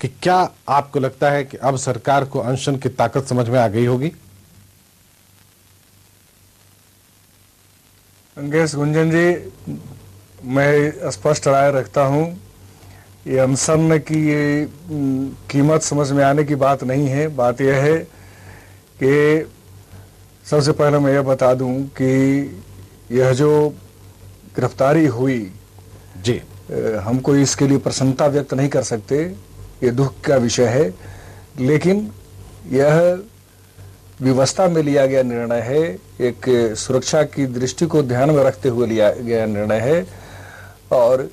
कि क्या आपको लगता है कि अब सरकार को अनशन की ताकत समझ में आ गई होगी? अंगेश गुंजन जी, मैं स्पष्ट राय रखता हूं, ये अनशन की ये कीमत समझ में आने की बात नहीं है। बात यह है कि सबसे पहले मैं यह बता दूं कि यह जो गिरफ्तारी हुई जी, हम कोई इसके लिए प्रसन्नता व्यक्त नहीं कर सकते, ये दुख का विषय है। लेकिन यह व्यवस्था में लिया गया निर्णय है, एक सुरक्षा की दृष्टि को ध्यान में रखते हुए लिया गया निर्णय है। और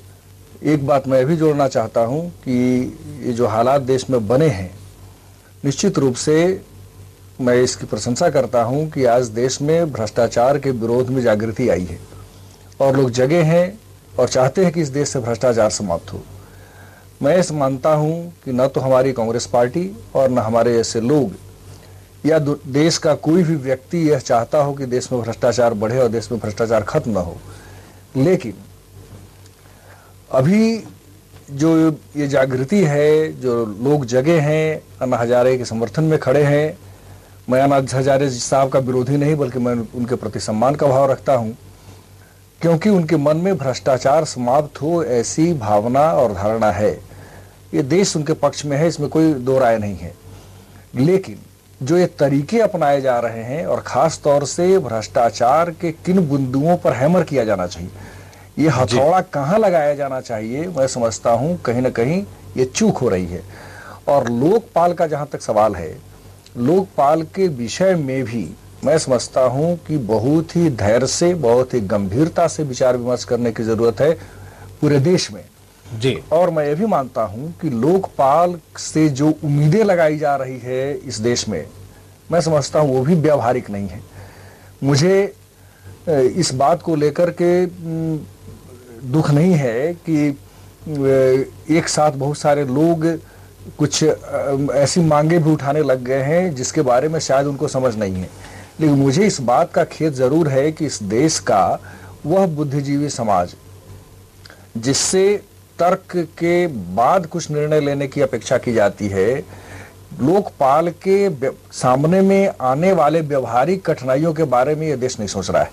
एक बात मैं भी जोड़ना चाहता हूं कि ये जो हालात देश में बने हैं, निश्चित रूप से मैं इसकी प्रशंसा करता हूं कि आज देश में भ्रष्टाचार के विरोध में जागृति आई है और लोग जगे हैं और चाहते हैं कि इस देश से भ्रष्टाचार समाप्त हो। मैं ऐसा मानता हूं कि न तो हमारी कांग्रेस पार्टी और न हमारे ऐसे लोग या देश का कोई भी व्यक्ति यह चाहता हो कि देश में भ्रष्टाचार बढ़े और देश में भ्रष्टाचार खत्म न हो। लेकिन अभी जो ये जागृति है, जो लोग जगे हैं, अन्ना हजारे के समर्थन में खड़े हैं। मैं अन्ना हजारे साहब का विरोधी नहीं, बल्कि मैं उनके प्रति सम्मान का भाव रखता हूं, क्योंकि उनके मन में भ्रष्टाचार समाप्त हो ऐसी भावना और धारणा है। ये देश उनके पक्ष में है, इसमें कोई दो राय नहीं है। लेकिन जो ये तरीके अपनाए जा रहे हैं और खास तौर से भ्रष्टाचार के किन बिंदुओं पर हैमर किया जाना चाहिए, ये हथौड़ा कहाँ लगाया जाना चाहिए, मैं समझता हूं कहीं ना कहीं ये चूक हो रही है। और लोकपाल का जहां तक सवाल है, लोकपाल के विषय में भी मैं समझता हूं कि बहुत ही धैर्य से, बहुत ही गंभीरता से विचार विमर्श करने की जरूरत है पूरे देश में जी। और मैं ये भी मानता हूं कि लोकपाल से जो उम्मीदें लगाई जा रही है इस देश में, मैं समझता हूं वो भी व्यावहारिक नहीं है। मुझे इस बात को लेकर के दुख नहीं है कि एक साथ बहुत सारे लोग कुछ ऐसी मांगे भी उठाने लग गए हैं जिसके बारे में शायद उनको समझ नहीं है। लेकिन मुझे इस बात का खेद जरूर है कि इस देश का वह बुद्धिजीवी समाज जिससे तर्क के बाद कुछ निर्णय लेने की अपेक्षा की जाती है, लोकपाल के सामने में आने वाले व्यवहारिक कठिनाइयों के बारे में यह देश नहीं सोच रहा है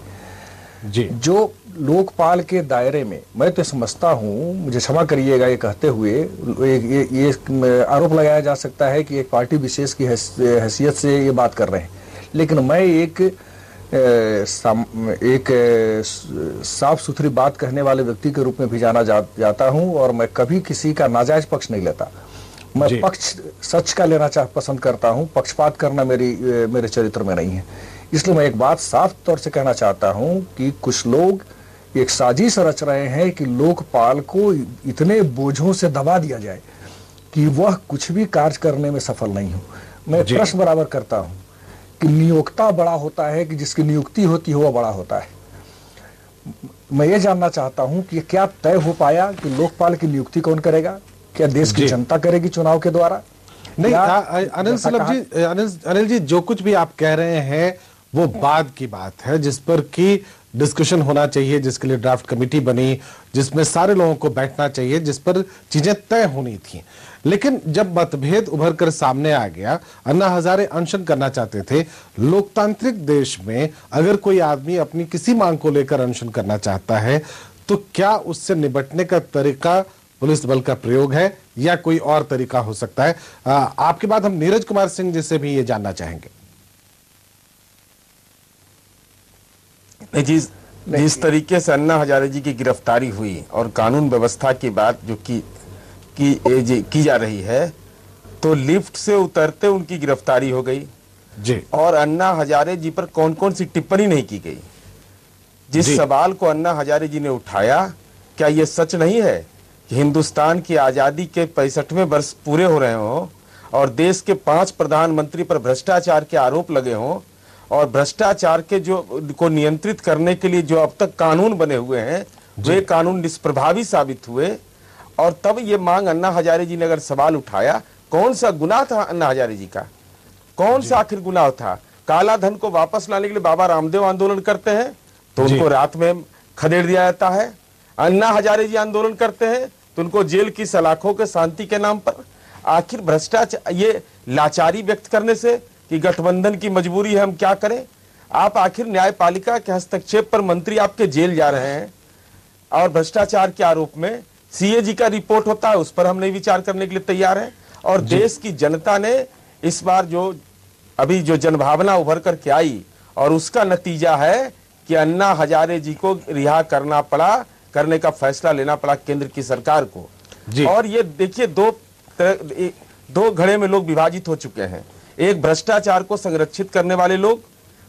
जी। जो लोकपाल के दायरे में, मैं तो समझता हूं, मुझे क्षमा करिएगा ये कहते हुए, ये आरोप लगाया जा सकता है कि एक पार्टी विशेष की हैसियत से ये बात कर रहे हैं, लेकिन मैं एक साफ सुथरी बात कहने वाले व्यक्ति के रूप में भी जाना जाता हूं और मैं कभी किसी का नाजायज पक्ष नहीं लेता। मैं पक्ष सच का लेना पसंद करता हूं, पक्षपात करना मेरे चरित्र में नहीं है। इसलिए मैं एक बात साफ तौर से कहना चाहता हूं कि कुछ लोग एक साजिश रच रहे हैं कि लोकपाल को इतने बोझों से दबा दिया जाए कि वह कुछ भी कार्य करने में सफल नहीं हो। मैं प्रश्न बराबर करता हूं कि नियोक्ता बड़ा होता है कि जिसकी नियुक्ति होती है वह बड़ा होता है। मैं ये जानना चाहता हूं कि क्या तय हो पाया कि लोकपाल की नियुक्ति कौन करेगा? क्या देश की जनता करेगी चुनाव के द्वारा? नहीं, अनिल जी, जो कुछ भी आप कह रहे हैं वो बाद की बात है, जिस पर की डिस्कशन होना चाहिए, जिसके लिए ड्राफ्ट कमेटी बनी, जिसमें सारे लोगों को बैठना चाहिए, जिस पर चीजें तय होनी थी। लेकिन जब मतभेद उभर कर सामने आ गया, अन्ना हजारे अनशन करना चाहते थे। लोकतांत्रिक देश में अगर कोई आदमी अपनी किसी मांग को लेकर अनशन करना चाहता है तो क्या उससे निपटने का तरीका पुलिस बल का प्रयोग है या कोई और तरीका हो सकता है? आपके बाद हम नीरज कुमार सिंह जी से भी ये जानना चाहेंगे। जिस तरीके से अन्ना हजारे जी की गिरफ्तारी हुई और कानून व्यवस्था की बात जो की जा रही है, तो लिफ्ट से उतरते उनकी गिरफ्तारी हो गई जी। और अन्ना हजारे जी पर कौन कौन सी टिप्पणी नहीं की गई। जिस सवाल को अन्ना हजारे जी ने उठाया, क्या यह सच नहीं है कि हिंदुस्तान की आजादी के 65वें वर्ष पूरे हो रहे हों और देश के 5 प्रधानमंत्री पर भ्रष्टाचार के आरोप लगे हों और भ्रष्टाचार के जो को नियंत्रित करने के लिए जो अब तक कानून बने हुए हैं वे कानून निष्प्रभावी साबित हुए, और तब ये मांग अन्ना हजारे जी ने अगर सवाल उठाया, कौन सा गुनाह था अन्ना हजारे जी का? कौन सा आखिर गुनाह था? काला धन को वापस लाने के लिए बाबा रामदेव आंदोलन करते हैं तो उनको रात में खदेड़ दिया जाता है। अन्ना हजारे जी आंदोलन करते हैं तो उनको जेल की सलाखों के शांति के नाम पर आखिर भ्रष्टाचार, ये लाचारी व्यक्त करने से कि गठबंधन की मजबूरी है, हम क्या करें? आप आखिर न्यायपालिका के हस्तक्षेप पर मंत्री आपके जेल जा रहे हैं और भ्रष्टाचार के आरोप में सीएजी का रिपोर्ट होता है, उस पर हम नहीं विचार करने के लिए तैयार हैं। और देश की जनता ने इस बार जो अभी जो जनभावना उभर करके आई और उसका नतीजा है कि अन्ना हजारे जी को रिहा करने का फैसला लेना पड़ा केंद्र की सरकार को। और ये देखिए, दो घड़े में लोग विभाजित हो चुके हैं। एक भ्रष्टाचार को संरक्षित करने वाले लोग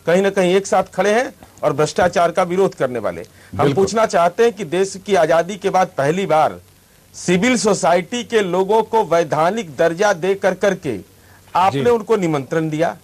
कहीं ना कहीं एक साथ खड़े हैं और भ्रष्टाचार का विरोध करने वाले। हम पूछना चाहते हैं कि देश की आजादी के बाद पहली बार सिविल सोसाइटी के लोगों को वैधानिक दर्जा दे करके आपने उनको निमंत्रण दिया,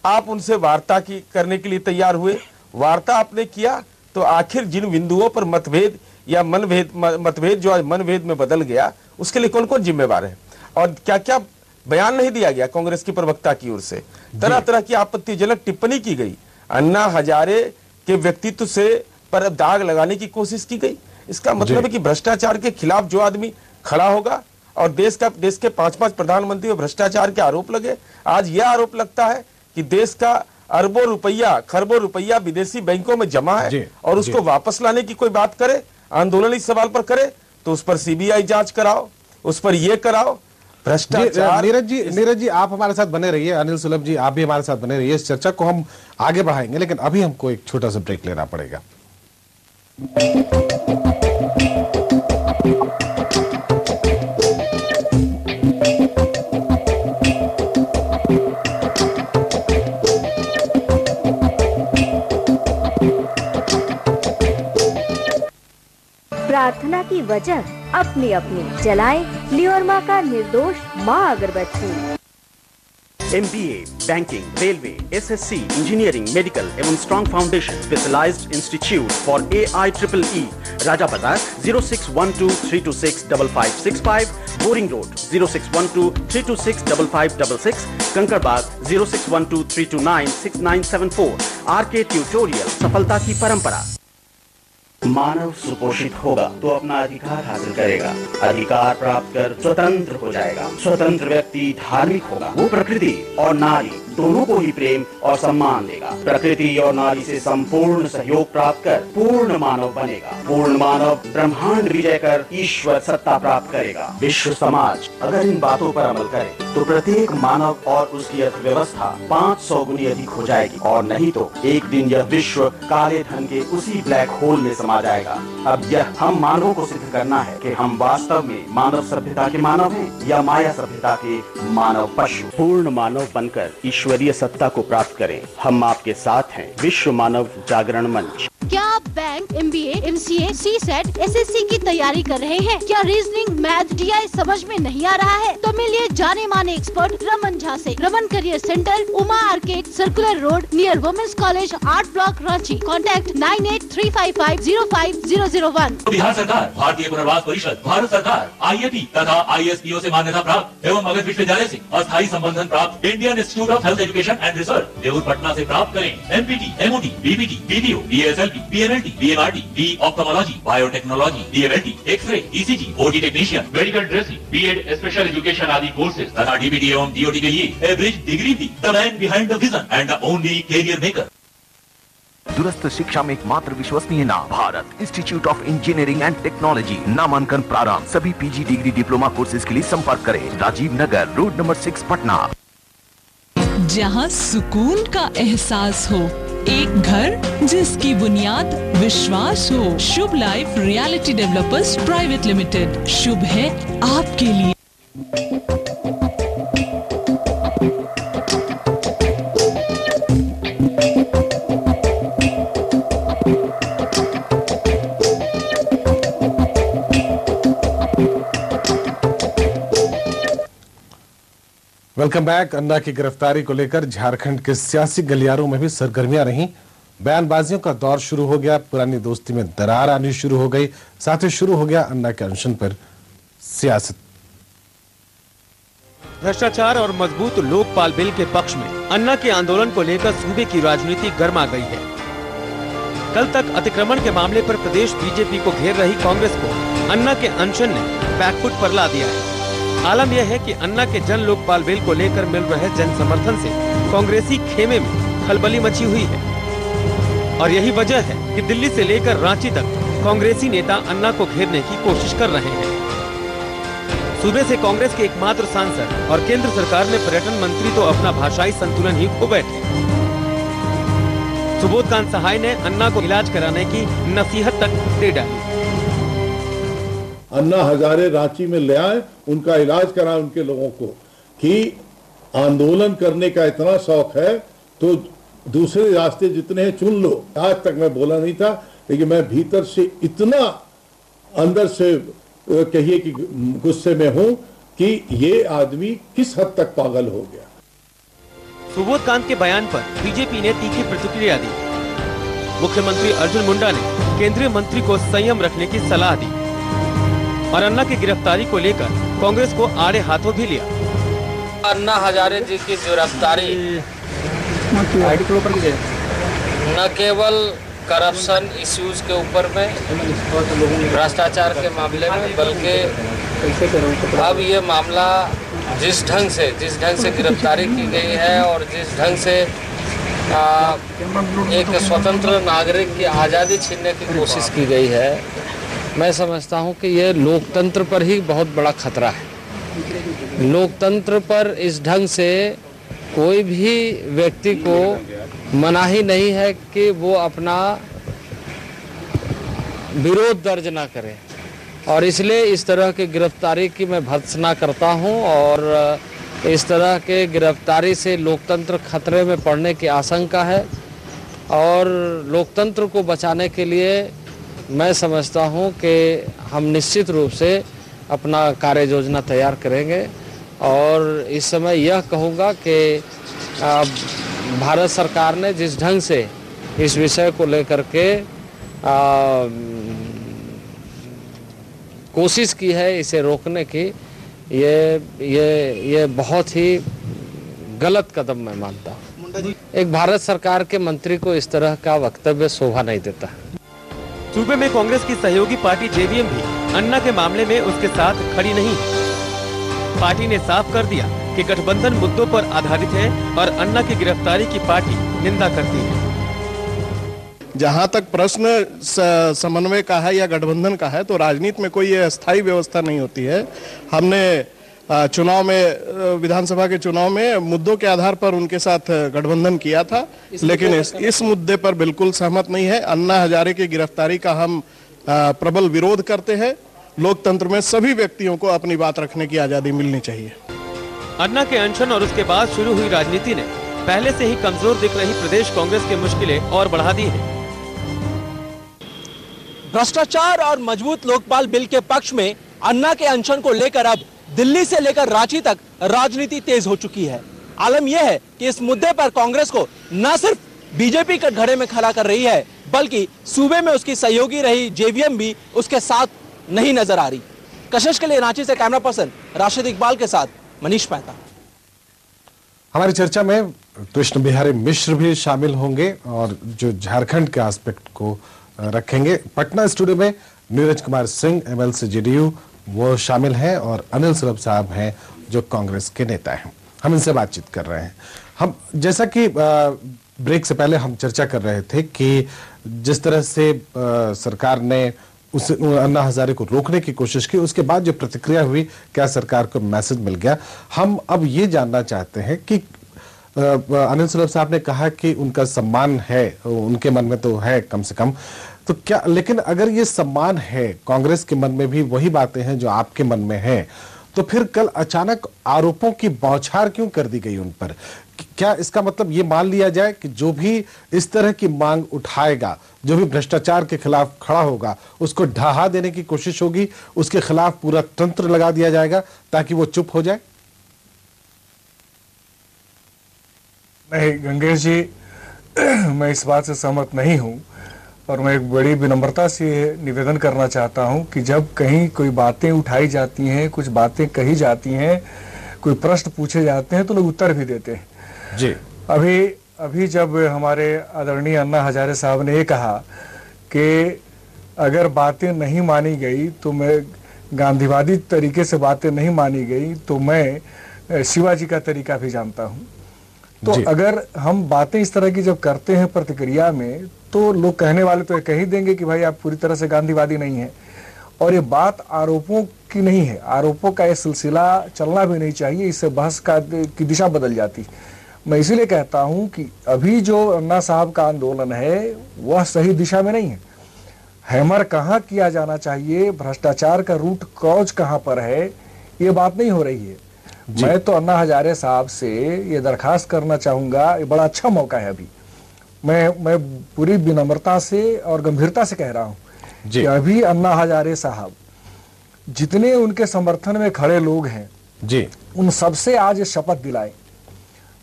आप उनसे वार्ता करने के लिए तैयार हुए, वार्ता आपने किया, तो आखिर जिन बिंदुओं पर मतभेद या मतभेद जो आज मनभेद में बदल गया, उसके लिए कौन कौन जिम्मेवार है? और क्या क्या बयान नहीं दिया गया कांग्रेस की प्रवक्ता की ओर से? तरह तरह की आपत्तिजनक टिप्पणी की गई, अन्ना हजारे के व्यक्तित्व से पर दाग लगाने की कोशिश की गई। इसका मतलब है कि भ्रष्टाचार के खिलाफ जो आदमी खड़ा होगा, और देश के 5-5 प्रधानमंत्री भ्रष्टाचार के आरोप लगे। आज यह आरोप लगता है कि देश का अरबों रुपया, खरबों रुपया विदेशी बैंकों में जमा है और उसको वापस लाने की कोई बात करे, आंदोलन इस सवाल पर करे, तो उस पर सीबीआई जांच कराओ, उस पर यह कराओ। भ्रष्टाचार। नीरज जी आप हमारे साथ बने रहिए, अनिल सुलभ जी आप भी हमारे साथ बने रहिए, इस चर्चा को हम आगे बढ़ाएंगे, लेकिन अभी हमको एक छोटा सा ब्रेक लेना पड़ेगा। प्रार्थना की वजह अपनी अपनी जलाएं लियोरमा का निर्दोष माँ अगरबत्ती। MBA, banking, railway, SSC, engineering, medical एवं strong foundation specialized institute for AIEEE, Raja Bazar 0612-326-5565, Boring Road 0612-326-5566, Kankarbagh 0612-329-6974। RK tutorial, सफलता की परंपरा। मानव सुपोषित होगा तो अपना अधिकार हासिल करेगा, अधिकार प्राप्त कर स्वतंत्र हो जाएगा। स्वतंत्र व्यक्ति धार्मिक होगा, वो प्रकृति और नारी दोनों को ही प्रेम और सम्मान देगा। प्रकृति और नारी से संपूर्ण सहयोग प्राप्त कर पूर्ण मानव बनेगा। पूर्ण मानव ब्रह्मांड विजय कर ईश्वर सत्ता प्राप्त करेगा। विश्व समाज अगर इन बातों पर अमल करे तो प्रत्येक मानव और उसकी अर्थव्यवस्था 500 गुनी अधिक हो जाएगी, और नहीं तो एक दिन यह विश्व काले धन के उसी ब्लैक होल में समा जाएगा। अब यह हम मानवों को सिद्ध करना है कि हम वास्तव में मानव सभ्यता के मानव हैं या माया सभ्यता के मानव पशु। पूर्ण मानव बनकर ईश्वरीय सत्ता को प्राप्त करें। हम आपके साथ हैं। विश्व मानव जागरण मंच। क्या आप bank, MBA, MCA, CSET, SSC की तैयारी कर रहे हैं? क्या रीजनिंग, मैथ, DI समझ में नहीं आ रहा है? तो मिलिए जाने माने एक्सपर्ट रमन झा से। Raman career centre, Uma arcade, circular road, near women's college, 8 block, Ranchi. Contact 98355001। Bihar सरकार, भारतीय पुनर्वास परिषद, भारत सरकार, IIT तथा ISPO से मान्यता प्राप्त एवं मगध विश्वविद्यालय से अस्थायी संबंधन प्राप्त Indian Institute of Health Education and Research Devur Patna से प्राप्त करें। MPT, MOT, BPT, BDO, DSLP, PMLT, BMRT, B ophthalmology, biotechnology, DMLT, x-ray, ECG, OT technician, medical dressing, BEd special education आदि कोर्सेज तथा DPT एवं DOT के लिए एवरेज डिग्री दी। The man behind the vision and the only career maker. दूरस्थ शिक्षा में एकमात्र विश्वसनीय नाम Bharat Institute of Engineering and Technology. नामांकन प्रारंभ। सभी PG डिग्री डिप्लोमा कोर्सेज के लिए संपर्क करें। Rajiv Nagar, road number 6, Patna. जहां सुकून का एहसास हो, एक घर जिसकी बुनियाद विश्वास हो। Shubh Life Reality Developers Private Limited, शुभ है आपके लिए। Welcome back. अन्ना की गिरफ्तारी को लेकर झारखंड के सियासी गलियारों में भी सरगर्मियां रहीं। बयानबाजियों का दौर शुरू हो गया, पुरानी दोस्ती में दरार आनी शुरू हो गई, साथ ही शुरू हो गया अन्ना के अनशन पर सियासत। भ्रष्टाचार और मजबूत लोकपाल बिल के पक्ष में अन्ना के आंदोलन को लेकर सूबे की राजनीति गर्मा गई है। कल तक अतिक्रमण के मामले पर प्रदेश बीजेपी को घेर रही कांग्रेस को अन्ना के अनशन ने बैकफुट पर ला दिया है। आलम यह है कि अन्ना के जन लोकपाल बिल को लेकर मिल रहे जन समर्थन से कांग्रेसी खेमे में खलबली मची हुई है और यही वजह है कि दिल्ली से लेकर रांची तक कांग्रेसी नेता अन्ना को घेरने की कोशिश कर रहे हैं। सूबे से कांग्रेस के एकमात्र सांसद और केंद्र सरकार में पर्यटन मंत्री तो अपना भाषाई संतुलन ही खो बैठे। सुबोध कांत सहाय ने अन्ना को इलाज कराने की नसीहत तक दे डाली। अन्ना हजारे रांची में ले आए, उनका इलाज कराए उनके लोगों को कि आंदोलन करने का इतना शौक है तो दूसरे रास्ते जितने हैं चुन लो। आज तक मैं बोला नहीं था, लेकिन मैं भीतर से इतना अंदर से कहिए कि गुस्से में हूं कि ये आदमी किस हद तक पागल हो गया। सुबोध कांत के बयान पर बीजेपी ने तीखी प्रतिक्रिया दी। मुख्यमंत्री अर्जुन मुंडा ने केंद्रीय मंत्री को संयम रखने की सलाह दी और अन्ना की गिरफ्तारी को लेकर कांग्रेस को आड़े हाथों भी लिया। अन्ना हजारे जी की गिरफ्तारी न केवल करप्शन इश्यूज के ऊपर में, भ्रष्टाचार के मामले में, बल्कि अब ये मामला जिस ढंग से गिरफ्तारी की गई है और जिस ढंग से एक स्वतंत्र नागरिक की आज़ादी छीनने की कोशिश की गई है, मैं समझता हूँ कि ये लोकतंत्र पर ही बहुत बड़ा खतरा है। लोकतंत्र पर इस ढंग से कोई भी व्यक्ति को मनाही नहीं है कि वो अपना विरोध दर्ज ना करे और इसलिए इस तरह की गिरफ्तारी की मैं भर्त्सना करता हूं और इस तरह के गिरफ्तारी से लोकतंत्र खतरे में पड़ने की आशंका है और लोकतंत्र को बचाने के लिए मैं समझता हूं कि हम निश्चित रूप से अपना कार्य योजना तैयार करेंगे और इस समय यह कहूँगा कि भारत सरकार ने जिस ढंग से इस विषय को लेकर के कोशिश की है इसे रोकने की, ये बहुत ही गलत कदम मैं मानता हूँ। एक भारत सरकार के मंत्री को इस तरह का वक्तव्य शोभा नहीं देता। सूबे में कांग्रेस की सहयोगी पार्टी जेवीएम भी अन्ना के मामले में उसके साथ खड़ी नहीं है। पार्टी ने साफ कर दिया कि गठबंधन मुद्दों पर आधारित है और अन्ना की गिरफ्तारी की पार्टी निंदा करती है। जहां तक प्रश्न समन्वय का है या गठबंधन का है तो राजनीति में कोई अस्थायी व्यवस्था नहीं होती है। हमने चुनाव में, विधानसभा के चुनाव में मुद्दों के आधार पर उनके साथ गठबंधन किया था, लेकिन इस मुद्दे पर बिल्कुल सहमत नहीं है। अन्ना हजारे की गिरफ्तारी का हम प्रबल विरोध करते हैं। लोकतंत्र में सभी व्यक्तियों को अपनी बात रखने की आजादी मिलनी चाहिए। अन्ना के अनशन और उसके बाद शुरू हुई राजनीति ने पहले से ही कमजोर दिख रही प्रदेश कांग्रेस की मुश्किलें और बढ़ा दी हैं। भ्रष्टाचार और मजबूत लोकपाल बिल के पक्ष में अन्ना के अनशन को लेकर अब दिल्ली से लेकर रांची तक राजनीति तेज हो चुकी है। आलम यह है कि इस मुद्दे पर कांग्रेस को न सिर्फ बीजेपी के घड़े में खड़ा कर रही है, बल्कि सूबे में उसकी सहयोगी रही जेवीएम भी उसके साथ नहीं नजर आ रही। कशिश के लिए रांची से कैमरा पर्सन राशिद इकबाल के साथ मनीष मेहता। हमारी चर्चा में कृष्ण बिहारी मिश्र भी शामिल होंगे और जो झारखंड के एस्पेक्ट को रखेंगे। पटना स्टूडियो में नीरज कुमार सिंह एमएलसी जेडीयू वो शामिल हैं और अनिल सुलभ साहब हैं जो कांग्रेस के नेता हैं। हम इनसे बातचीत कर रहे हैं। हम जैसा कि ब्रेक से पहले हम चर्चा कर रहे थे कि जिस तरह से सरकार ने उस अन्ना हजारे को रोकने की कोशिश की, उसके बाद जो प्रतिक्रिया हुई, क्या सरकार को मैसेज मिल गया? हम अब ये जानना चाहते हैं कि अनिल सुलभ साहब ने कहा कि उनका सम्मान है, उनके मन में तो है कम से कम, तो क्या, लेकिन अगर ये सम्मान है, कांग्रेस के मन में भी वही बातें हैं जो आपके मन में है, तो फिर कल अचानक आरोपों की बौछार क्यों कर दी गई उन पर? क्या इसका मतलब ये मान लिया जाए कि जो भी इस तरह की मांग उठाएगा, जो भी भ्रष्टाचार के खिलाफ खड़ा होगा, उसको ढहा देने की कोशिश होगी, उसके खिलाफ पूरा तंत्र लगा दिया जाएगा ताकि वो चुप हो जाए? नहीं गंगेश जी, मैं इस बात से सहमत नहीं हूं और मैं एक बड़ी विनम्रता से निवेदन करना चाहता हूं कि जब कहीं कोई बातें उठाई जाती हैं, कुछ बातें कही जाती हैं, कोई प्रश्न पूछे जाते हैं तो लोग उत्तर भी देते हैं जी। अभी जब हमारे आदरणीय अन्ना हजारे साहब ने ये कहा कि अगर बातें नहीं मानी गई तो मैं गांधीवादी तरीके से बातें नहीं मानी गई तो मैं शिवाजी का तरीका भी जानता हूं। तो अगर हम बातें इस तरह की जब करते हैं प्रतिक्रिया में, तो लोग कहने वाले तो ये कह ही देंगे कि भाई आप पूरी तरह से गांधीवादी नहीं है। और ये बात आरोपों की नहीं है, आरोपों का ये सिलसिला चलना भी नहीं चाहिए, इससे बहस की दिशा बदल जाती। मैं इसीलिए कहता हूं कि अभी जो अन्ना साहब का आंदोलन है वह सही दिशा में नहीं है। हैमर कहाँ किया जाना चाहिए, भ्रष्टाचार का रूट कॉज कहाँ पर है, ये बात नहीं हो रही है। मैं तो अन्ना हजारे साहब से ये दरखास्त करना चाहूंगा, ये बड़ा अच्छा मौका है अभी। मैं पूरी विनम्रता से और गंभीरता से कह रहा हूं कि अभी अन्ना हजारे साहब जितने उनके समर्थन में खड़े लोग हैं जी, उन सबसे आज शपथ दिलाए,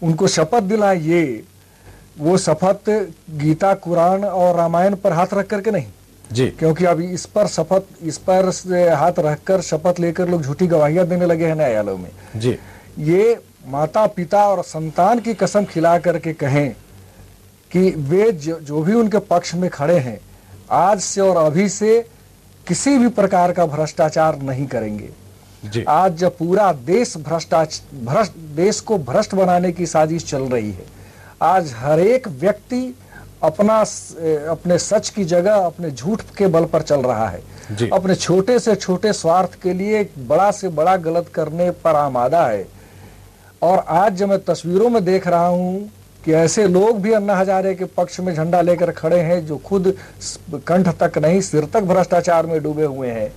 उनको शपथ दिलाए। ये वो शपथ गीता, कुरान और रामायण पर हाथ रख करके नहीं जी, क्योंकि अभी इस पर हाथ रखकर शपथ लेकर लोग झूठी गवाहियां देने लगे हैं न्यायालयों में जी। ये माता पिता और संतान की कसम खिला करके कहें कि वे जो भी उनके पक्ष में खड़े हैं आज से और अभी से किसी भी प्रकार का भ्रष्टाचार नहीं करेंगे जी। आज जब पूरा देश देश को भ्रष्ट बनाने की साजिश चल रही है, आज हर एक व्यक्ति अपने सच की जगह अपने झूठ के बल पर चल रहा है, अपने छोटे से छोटे स्वार्थ के लिए बड़ा से बड़ा गलत करने पर आमादा है। और आज जब मैं तस्वीरों में देख रहा हूं कि ऐसे लोग भी अन्ना हजारे के पक्ष में झंडा लेकर खड़े हैं जो खुद कंठ तक नहीं सिर तक भ्रष्टाचार में डूबे हुए हैं,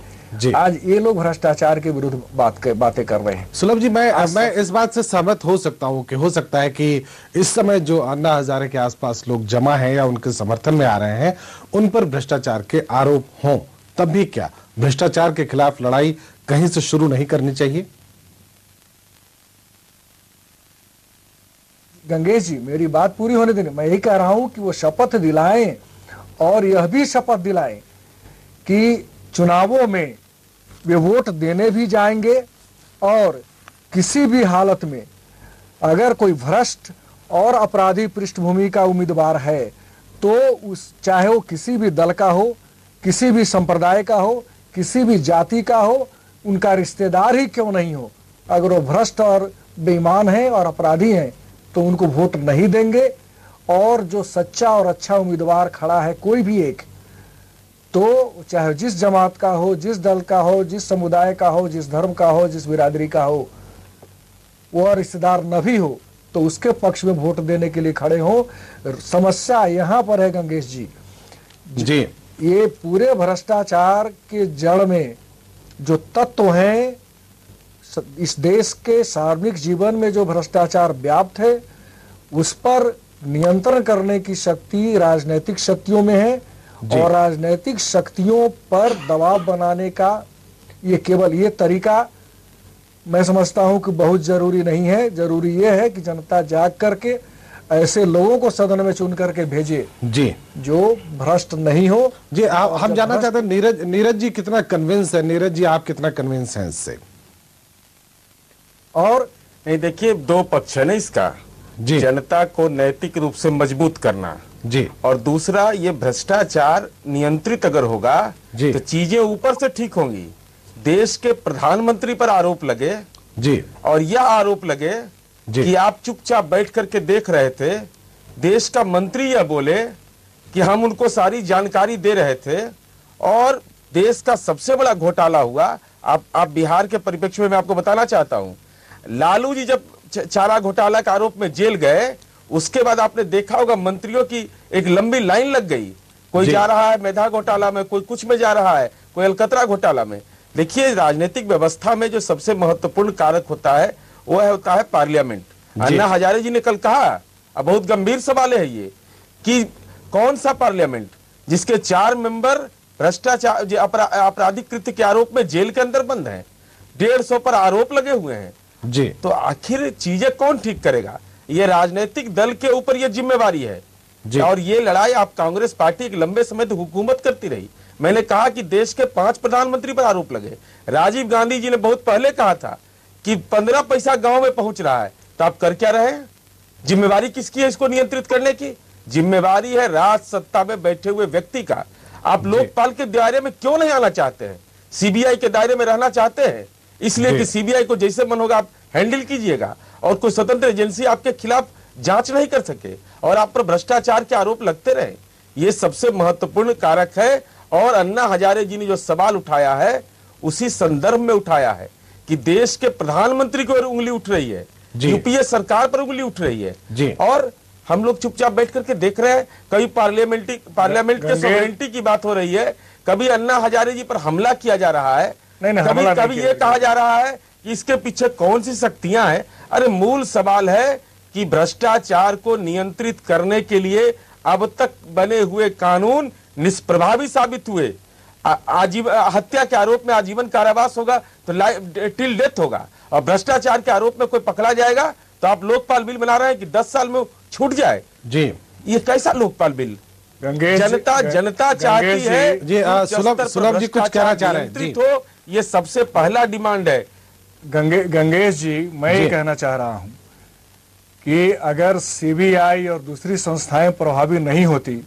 आज ये लोग भ्रष्टाचार के विरुद्ध बातें कर रहे हैं। सुलभ जी, मैं इस बात से सहमत हो सकता हूं कि हो सकता है कि इस समय जो अन्ना हजारे के आसपास लोग जमा हैं या उनके समर्थन में आ रहे हैं उन पर भ्रष्टाचार के आरोप हों, तब भी क्या भ्रष्टाचार के खिलाफ लड़ाई कहीं से शुरू नहीं करनी चाहिए? गंगेश जी, मेरी बात पूरी होने देनी। मैं यही कह रहा हूं कि वो शपथ दिलाएं और यह भी शपथ दिलाएं कि चुनावों में वे वोट देने भी जाएंगे और किसी भी हालत में अगर कोई भ्रष्ट और अपराधी पृष्ठभूमि का उम्मीदवार है तो चाहे वो किसी भी दल का हो, किसी भी संप्रदाय का हो, किसी भी जाति का हो, उनका रिश्तेदार ही क्यों नहीं हो, अगर वो भ्रष्ट और बेईमान है और अपराधी हैं तो उनको वोट नहीं देंगे। और जो सच्चा और अच्छा उम्मीदवार खड़ा है कोई भी एक, तो चाहे जिस जमात का हो, जिस दल का हो, जिस समुदाय का हो, जिस धर्म का हो, जिस बिरादरी का हो, वो रिश्तेदार न भी हो, तो उसके पक्ष में वोट देने के लिए खड़े हो। समस्या यहाँ पर है गंगेश जी, ये पूरे भ्रष्टाचार के जड़ में जो तत्व हैं, इस देश के सार्वजनिक जीवन में जो भ्रष्टाचार व्याप्त है उस पर नियंत्रण करने की शक्ति राजनीतिक शक्तियों में है। और राजनीतिक शक्तियों पर दबाव बनाने का ये केवल ये तरीका मैं समझता हूं कि बहुत जरूरी नहीं है। जरूरी ये है कि जनता जाग करके ऐसे लोगों को सदन में चुन करके भेजे जी जो भ्रष्ट नहीं हो। जी हम जानना चाहते हैं नीरज जी कितना कन्विंस है, नीरज जी आप कितना कन्विंस हैं इससे? और नहीं, देखिए दो पक्ष है ना इसका जी, जनता को नैतिक रूप से मजबूत करना जी, और दूसरा ये भ्रष्टाचार नियंत्रित अगर होगा तो चीजें ऊपर से ठीक होंगी। देश के प्रधानमंत्री पर आरोप लगे जी, और यह आरोप लगे कि आप चुपचाप बैठ करके देख रहे थे, देश का मंत्री यह बोले कि हम उनको सारी जानकारी दे रहे थे और देश का सबसे बड़ा घोटाला हुआ। आप बिहार के परिप्रेक्ष्य में मैं आपको बताना चाहता हूं, लालू जी जब चारा घोटाला के आरोप में जेल गए, उसके बाद आपने देखा होगा मंत्रियों की एक लंबी लाइन लग गई। कोई जा रहा है मेधा घोटाला में, कोई कुछ में जा रहा है, कोई अलकतरा घोटाला में। देखिए राजनीतिक व्यवस्था में जो सबसे महत्वपूर्ण कारक होता है वह होता है पार्लियामेंट। अन्ना हजारे जी ने कल कहा, अब बहुत गंभीर सवाल है ये, कि कौन सा पार्लियामेंट जिसके 4 मेंबर भ्रष्टाचार आपराधिक कृत्य के आरोप में जेल के अंदर बंद हैं, 150 पर आरोप लगे हुए हैं जी। तो आखिर चीजें कौन ठीक करेगा? ये राजनीतिक दल के ऊपर ये जिम्मेवारी है जी। और ये लड़ाई आप कांग्रेस पार्टी एक लंबे समय तक हुकूमत करती रही। मैंने कहा कि देश के 5 प्रधानमंत्री पर आरोप लगे। राजीव गांधी जी ने बहुत पहले कहा था कि 15 पैसा गांव में पहुंच रहा है, तो आप कर क्या रहे हैं? जिम्मेवारी किसकी है इसको नियंत्रित करने की? जिम्मेवारी है राज सत्ता में बैठे हुए व्यक्ति का। आप लोकपाल के दायरे में क्यों नहीं आना चाहते हैं? सीबीआई के दायरे में रहना चाहते हैं, इसलिए कि सीबीआई को जैसे मन होगा आप हैंडल कीजिएगा और कोई स्वतंत्र एजेंसी आपके खिलाफ जांच नहीं कर सके और आप पर भ्रष्टाचार के आरोप लगते रहे। ये सबसे महत्वपूर्ण कारक है। और अन्ना हजारे जी ने जो सवाल उठाया है उसी संदर्भ में उठाया है कि देश के प्रधानमंत्री की ओर उंगली उठ रही है, यूपीए सरकार पर उंगली उठ रही है और हम लोग चुपचाप बैठ करके देख रहे हैं। कभी पार्लियामेंट के सॉवरेनिटी की बात हो रही है, कभी अन्ना हजारे जी पर हमला किया जा रहा है, कभी ये कहा जा रहा है कि इसके पीछे कौन सी शक्तियां हैं। अरे मूल सवाल है कि भ्रष्टाचार को नियंत्रित करने के लिए अब तक बने हुए कानून निष्प्रभावी साबित हुए। हत्या के आरोप में आजीवन कारावास होगा तो टिल डेथ होगा और भ्रष्टाचार के आरोप में कोई पकड़ा जाएगा तो आप लोकपाल बिल बना रहे हैं कि 10 साल में छूट जाए। जी ये कैसा लोकपाल बिल? जनता चाहती है जी। सुलभ जी कुछ कहना चाह रहे हैं जी। तो ये सबसे पहला डिमांड है। गंगेश जी, मैं ये कहना चाह रहा हूं कि अगर सीबीआई और दूसरी संस्थाएं प्रभावी नहीं होती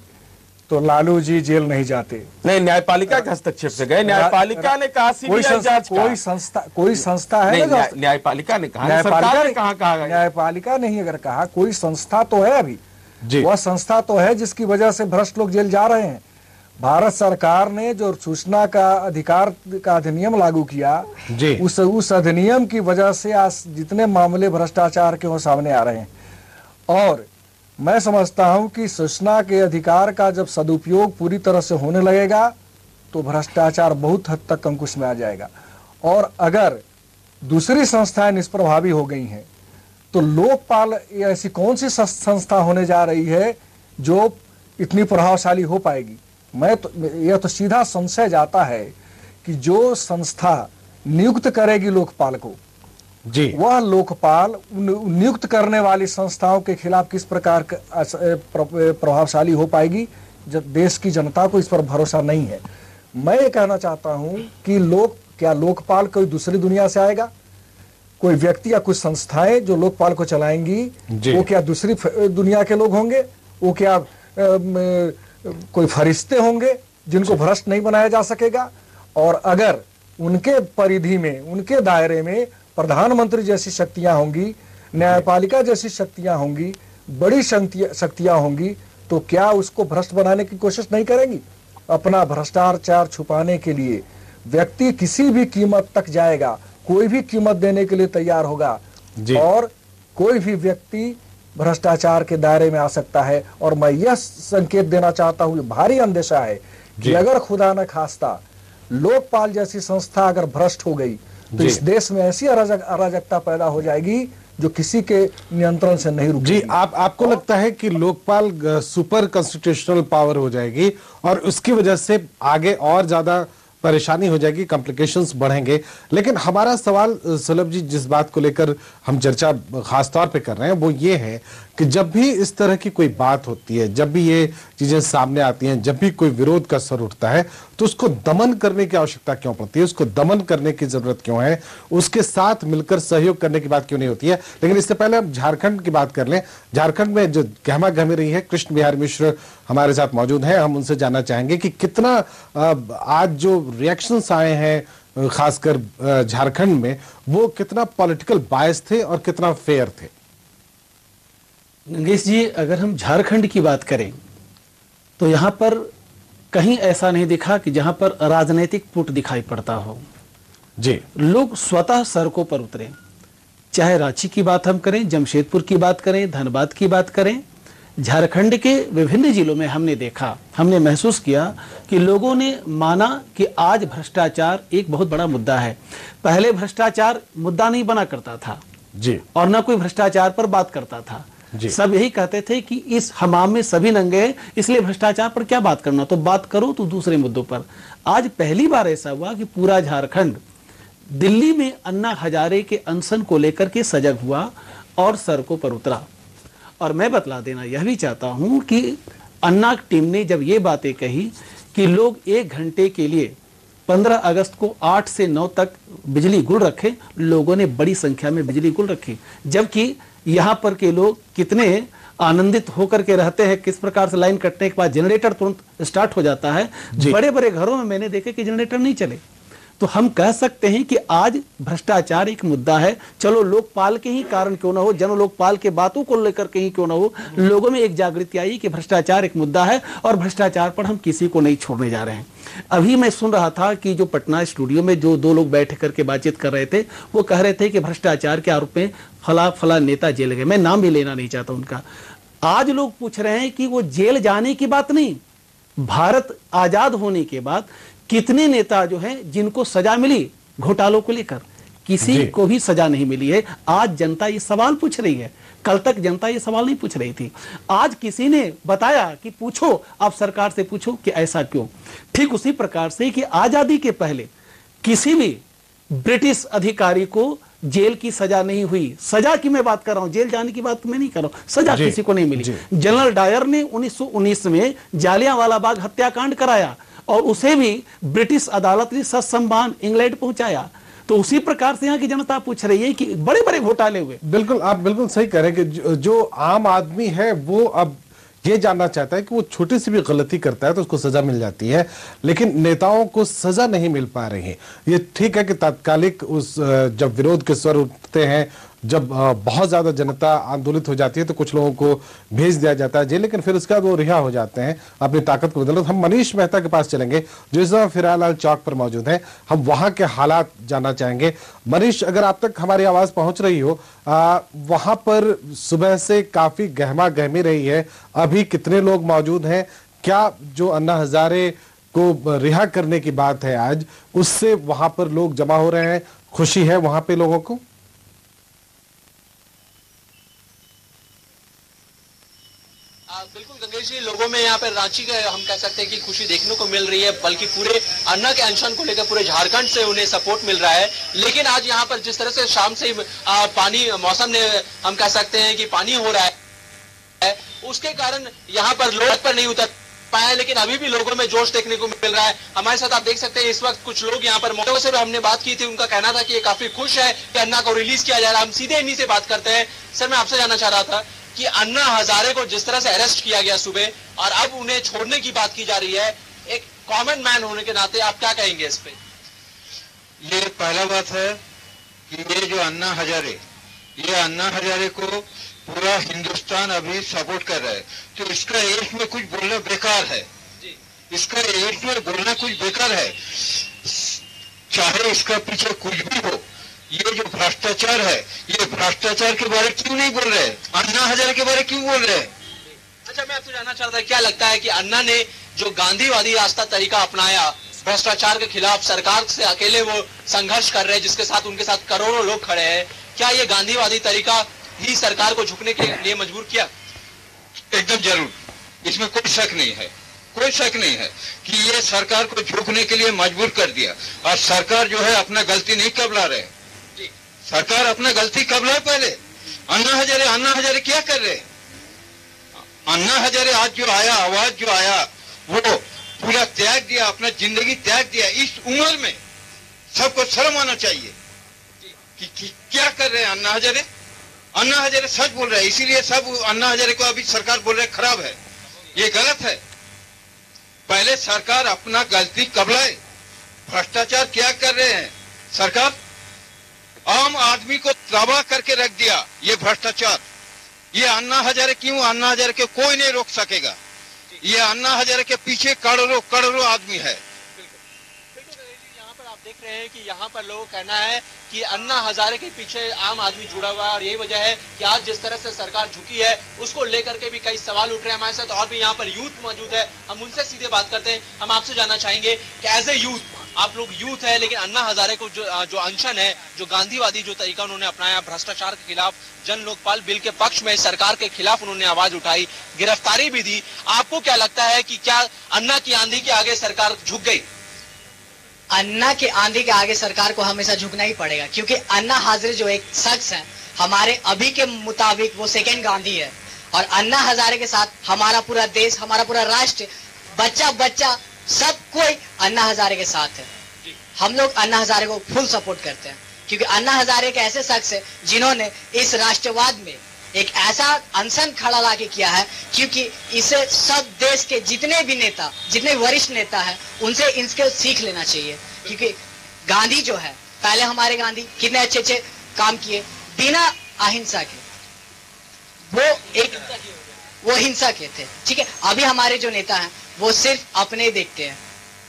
तो लालू जी जेल नहीं जाते। नहीं, न्यायपालिका के हस्तक्षेप से गए। न्यायपालिका ने कहा सीबीआई जांच कोई संस्था है ना, न्यायपालिका ने कहा, सरकार ने कहा। न्यायपालिका नहीं अगर कहा, कोई संस्था तो है अभी, वह संस्था तो है जिसकी वजह से भ्रष्ट लोग जेल जा रहे हैं। भारत सरकार ने जो सूचना का अधिकार का अधिनियम लागू किया, उस अधिनियम की वजह से आज जितने मामले भ्रष्टाचार के वो सामने आ रहे हैं। और मैं समझता हूं कि सूचना के अधिकार का जब सदुपयोग पूरी तरह से होने लगेगा तो भ्रष्टाचार बहुत हद तक अंकुश में आ जाएगा। और अगर दूसरी संस्थाएं निष्प्रभावी हो गई हैं तो लोकपाल ऐसी कौन सी संस्था होने जा रही है जो इतनी प्रभावशाली हो पाएगी? यह तो सीधा संशय जाता है कि जो संस्था नियुक्त करेगी लोकपाल को जी, वह लोकपाल नियुक्त करने वाली संस्थाओं के खिलाफ किस प्रकार प्रभावशाली हो पाएगी जब देश की जनता को इस पर भरोसा नहीं है। मैं ये कहना चाहता हूं कि क्या लोकपाल कोई दूसरी दुनिया से आएगा? कोई व्यक्ति या कुछ संस्थाएं जो लोकपाल को चलाएंगी वो क्या दूसरी दुनिया के लोग होंगे? वो क्या कोई फरिश्ते होंगे जिनको भ्रष्ट नहीं बनाया जा सकेगा? और अगर उनके परिधि में, उनके दायरे में प्रधानमंत्री जैसी शक्तियां होंगी, न्यायपालिका जैसी शक्तियां होंगी, बड़ी शक्तियां होंगी, तो क्या उसको भ्रष्ट बनाने की कोशिश नहीं करेंगी? अपना भ्रष्टाचार छुपाने के लिए व्यक्ति किसी भी कीमत तक जाएगा, कोई भी कीमत देने के लिए तैयार होगा और कोई भी व्यक्ति भ्रष्टाचार के दायरे में आ सकता है। और मैं यह संकेत देना चाहता हूं, भारी अंदेशा है कि अगर खुदा न खास्ता लोकपाल जैसी संस्था अगर भ्रष्ट हो गई तो इस देश में ऐसी अराजकता पैदा हो जाएगी जो किसी के नियंत्रण से नहीं रुकेगी। जी, आपको लगता है कि लोकपाल सुपर कॉन्स्टिट्यूशनल पावर हो जाएगी और उसकी वजह से आगे और ज्यादा परेशानी हो जाएगी, कॉम्प्लिकेशंस बढ़ेंगे? लेकिन हमारा सवाल सुलभ जी जिस बात को लेकर हम चर्चा खास तौर पे कर रहे हैं वो ये है कि जब भी इस तरह की कोई बात होती है, जब भी ये चीजें सामने आती हैं, जब भी कोई विरोध का स्वर उठता है तो उसको दमन करने की आवश्यकता क्यों पड़ती है? उसको दमन करने की जरूरत क्यों है? उसके साथ मिलकर सहयोग करने की बात क्यों नहीं होती है? लेकिन इससे पहले हम झारखंड की बात कर लें। झारखंड में जो गहमा गहमी रही है, कृष्ण बिहार मिश्र हमारे साथ मौजूद हैं। हम उनसे जानना चाहेंगे कि कितना आज जो रिएक्शंस आए हैं खासकर झारखंड में, वो कितना पॉलिटिकल बायस थे और कितना फेयर थे? गंगेश जी, अगर हम झारखंड की बात करें तो यहाँ पर कहीं ऐसा नहीं दिखा कि जहाँ पर राजनीतिक पुट दिखाई पड़ता हो। जी, लोग स्वतः सड़कों पर उतरे, चाहे रांची की बात हम करें, जमशेदपुर की बात करें, धनबाद की बात करें, झारखंड के विभिन्न जिलों में हमने देखा, हमने महसूस किया कि लोगों ने माना कि आज भ्रष्टाचार एक बहुत बड़ा मुद्दा है। पहले भ्रष्टाचार मुद्दा नहीं बना करता था जी, और ना कोई भ्रष्टाचार पर बात करता था। सब यही कहते थे कि इस हमाम में सभी नंगे हैं, इसलिए भ्रष्टाचार पर क्या बात करना, तो बात करो तो दूसरे मुद्दों पर। आज पहली बार ऐसा हुआ कि पूरा झारखंड दिल्ली में अन्ना हजारे के अनशन को लेकर के सजग हुआ और सड़कों पर उतरा। और मैं बतला देना यह भी चाहता हूं कि अन्ना टीम ने जब ये बातें कही कि लोग 1 घंटे के लिए 15 अगस्त को 8 से 9 तक बिजली गुल रखे, लोगों ने बड़ी संख्या में बिजली गुल रखी, जबकि यहाँ पर के लोग कितने आनंदित होकर के रहते हैं। किस प्रकार से लाइन कटने के बाद जनरेटर तुरंत स्टार्ट हो जाता है। बड़े बड़े घरों में मैंने देखे कि जनरेटर नहीं चले। तो हम कह सकते हैं कि आज भ्रष्टाचार एक मुद्दा है। चलो लोकपाल के ही कारण क्यों ना हो, जन लोकपाल के बातों को लेकर के ही क्यों ना हो, लोगों में एक जागृति आई कि भ्रष्टाचार एक मुद्दा है और भ्रष्टाचार पर हम किसी को नहीं छोड़ने जा रहे हैं। अभी मैं सुन रहा था कि जो पटना स्टूडियो में जो दो लोग बैठ करके बातचीत कर रहे थे, वो कह रहे थे कि भ्रष्टाचार के आरोप में फला नेता जेल गए। मैं नाम भी लेना नहीं चाहता उनका। आज लोग पूछ रहे हैं कि वो जेल जाने की बात नहीं, भारत आजाद होने के बाद कितने नेता जो हैं जिनको सजा मिली घोटालों को लेकर, किसी को भी सजा नहीं मिली है। आज जनता ये सवाल पूछ रही है, कल तक जनता ये सवाल नहीं पूछ रही थी। आज किसी ने बताया कि पूछो, आप सरकार से पूछो कि ऐसा क्यों। ठीक उसी प्रकार से कि आजादी के पहले किसी भी ब्रिटिश अधिकारी को जेल की सजा नहीं हुई। सजा की मैं बात कर रहा हूं, जेल जाने की बात मैं नहीं कर रहा हूं, सजा किसी को नहीं मिली। जनरल डायर ने 1919 में जालियांवाला बाग हत्याकांड कराया और उसे भी ब्रिटिश अदालत ने ससम्मान इंग्लैंड पहुंचाया। तो उसी प्रकार से यहाँ की जनता पूछ रही है कि बड़े बड़े घोटाले हुए। बिल्कुल, आप बिल्कुल सही कह रहे हैं कि जो आम आदमी है वो अब ये जानना चाहता है कि वो छोटी सी भी गलती करता है तो उसको सजा मिल जाती है, लेकिन नेताओं को सजा नहीं मिल पा रही है। ये ठीक है कि तात्कालिक उस जब विरोध के स्वर उठते हैं, जब बहुत ज्यादा जनता आंदोलित हो जाती है तो कुछ लोगों को भेज दिया जाता है जेल, लेकिन फिर उसके बाद वो रिहा हो जाते हैं अपनी ताकत को बदलते। हम मनीष मेहता के पास चलेंगे जो इस समय फिरालाल चौक पर मौजूद हैं। हम वहां के हालात जानना चाहेंगे। मनीष, अगर आप तक हमारी आवाज पहुंच रही हो, वहां पर सुबह से काफी गहमा गहमी रही है, अभी कितने लोग मौजूद हैं? क्या जो अन्ना हजारे को रिहा करने की बात है आज, उससे वहां पर लोग जमा हो रहे हैं? खुशी है वहां पे लोगों को? बिल्कुल गंगेश जी, लोगों में यहाँ पे रांची के हम कह सकते हैं कि खुशी देखने को मिल रही है, बल्कि पूरे अन्ना के अनशन को लेकर पूरे झारखंड से उन्हें सपोर्ट मिल रहा है। लेकिन आज यहाँ पर जिस तरह से शाम से पानी मौसम ने हम कह सकते हैं कि पानी हो रहा है, उसके कारण यहाँ पर लोग पर नहीं उतर पाया, लेकिन अभी भी लोगों में जोश देखने को मिल रहा है। हमारे साथ आप देख सकते हैं इस वक्त कुछ लोग यहाँ पर मौके से हमने बात की थी, उनका कहना था कि ये काफी खुश है कि अन्ना को रिलीज किया जा रहा है। हम सीधे इन्हीं से बात करते हैं। सर, मैं आपसे जानना चाह रहा था कि अन्ना हजारे को जिस तरह से अरेस्ट किया गया सुबह और अब उन्हें छोड़ने की बात की जा रही है, एक कॉमन मैन होने के नाते आप क्या कहेंगे इस पे? ये पहला बात है कि ये जो अन्ना हजारे को पूरा हिंदुस्तान अभी सपोर्ट कर रहा है, तो इसका एज में कुछ बोलना बेकार है। इसका एज में बोलना कुछ बेकार है, चाहे इसका पीछे कुछ भी हो। ये जो भ्रष्टाचार है, ये भ्रष्टाचार के बारे क्यों नहीं बोल रहे? अन्ना हजारे के बारे क्यों बोल रहे? अच्छा, मैं आपसे जानना चाहता हूं, क्या लगता है कि अन्ना ने जो गांधीवादी रास्ता तरीका अपनाया भ्रष्टाचार के खिलाफ, सरकार से अकेले वो संघर्ष कर रहे हैं, जिसके साथ उनके साथ करोड़ों लोग खड़े हैं, क्या ये गांधीवादी तरीका ही सरकार को झुकने के लिए मजबूर किया? एकदम जरूर, इसमें कोई शक नहीं है, कोई शक नहीं है कि ये सरकार को झुकने के लिए मजबूर कर दिया। और सरकार जो है अपना गलती नहीं कबला रहे, सरकार अपना गलती कबला है। पहले अन्ना हजारे क्या कर रहे? अन्ना हजारे आज जो आया, आवाज जो आया, वो पूरा त्याग दिया, अपना जिंदगी त्याग दिया। इस उम्र में सबको शर्म आना चाहिए कि क्या कर रहे हैं अन्ना हजारे। अन्ना हजारे सच बोल रहे हैं, इसीलिए सब अन्ना हजारे को अभी सरकार बोल रहे खराब है। ये गलत है। पहले सरकार अपना गलती कबलाए। भ्रष्टाचार क्या कर रहे हैं? सरकार आम आदमी को तबाह करके रख दिया। ये भ्रष्टाचार, ये अन्ना हजारे क्यों? अन्ना हजारे के कोई नहीं रोक सकेगा। ये अन्ना हजारे के पीछे करोड़ों आदमी है। देख रहे हैं कि यहाँ पर लोगों का कहना है कि अन्ना हजारे के पीछे आम आदमी जुड़ा हुआ है और यही वजह है कि आज जिस तरह से सरकार झुकी है उसको लेकर के भी कई सवाल उठ रहे हैं। हमारे साथ और भी यहाँ पर यूथ मौजूद है, हम उनसे सीधे बात करते हैं। हम आपसे जानना चाहेंगे कि एज ए यूथ, आप लोग यूथ है, लेकिन अन्ना हजारे को जो अनशन है, जो गांधीवादी जो तरीका उन्होंने अपनाया, भ्रष्टाचार के खिलाफ, जन लोकपाल बिल के पक्ष में सरकार के खिलाफ उन्होंने आवाज उठाई, गिरफ्तारी भी दी, आपको क्या लगता है कि क्या अन्ना की आंधी के आगे सरकार झुक गई? अन्ना के आंधी के आगे सरकार को हमेशा झुकना ही पड़ेगा, क्योंकि अन्ना हजारे जो एक शख्स है, हमारे अभी के मुताबिक वो सेकेंड गांधी है। और अन्ना हजारे के साथ हमारा पूरा देश, हमारा पूरा राष्ट्र, बच्चा सब कोई अन्ना हजारे के साथ है। हम लोग अन्ना हजारे को फुल सपोर्ट करते हैं, क्योंकि अन्ना हजारे एक ऐसे शख्स है जिन्होंने इस राष्ट्रवाद में एक ऐसा अनशन खड़ा लाके किया है, क्योंकि इसे सब देश के जितने भी नेता, जितने वरिष्ठ नेता हैं, उनसे इनके सीख लेना चाहिए। क्योंकि गांधी जो है, पहले हमारे गांधी कितने अच्छे अच्छे काम किए बिना अहिंसा के, वो हिंसा के थे, ठीक है। अभी हमारे जो नेता हैं वो सिर्फ अपने देखते हैं,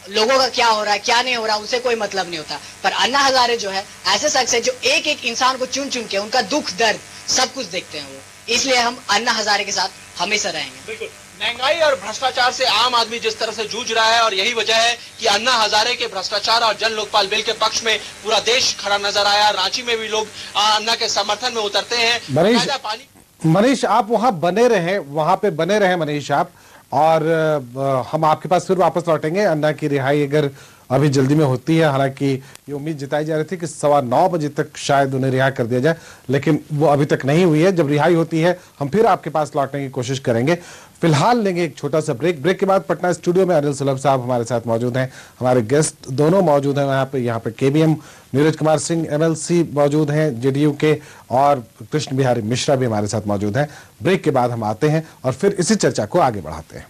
लोगों का क्या हो रहा है क्या नहीं हो रहा उनसे कोई मतलब नहीं होता। पर अन्ना हजारे जो है ऐसे शख्स है जो एक एक इंसान को चुन चुन के उनका दुख दर्द सब कुछ देखते हैं वो, इसलिए हम अन्ना हजारे के साथ हमेशा रहेंगे। बिल्कुल, महंगाई और भ्रष्टाचार से आम आदमी जिस तरह से जूझ रहा है और यही वजह है कि अन्ना हजारे के भ्रष्टाचार और जन लोकपाल बिल के पक्ष में पूरा देश खड़ा नजर आया। रांची में भी लोग अन्ना के समर्थन में उतरते हैं। मनीष आप वहां बने रहे, वहां पे बने रहे मनीष आप, और हम आपके पास फिर वापस लौटेंगे। अन्ना की रिहाई अगर अभी जल्दी में होती है, हालांकि ये उम्मीद जताई जा रही थी कि 9:15 बजे तक शायद उन्हें रिहा कर दिया जाए, लेकिन वो अभी तक नहीं हुई है। जब रिहाई होती है हम फिर आपके पास लौटने की कोशिश करेंगे। फिलहाल लेंगे एक छोटा सा ब्रेक। ब्रेक के बाद पटना स्टूडियो में अनिल सुलभ साहब हमारे साथ मौजूद हैं, हमारे गेस्ट दोनों मौजूद हैं यहाँ पे केबीएम नीरज कुमार सिंह एमएलसी मौजूद हैं जेडीयू के, और कृष्ण बिहारी मिश्रा भी हमारे साथ मौजूद हैं। ब्रेक के बाद हम आते हैं और फिर इसी चर्चा को आगे बढ़ाते हैं।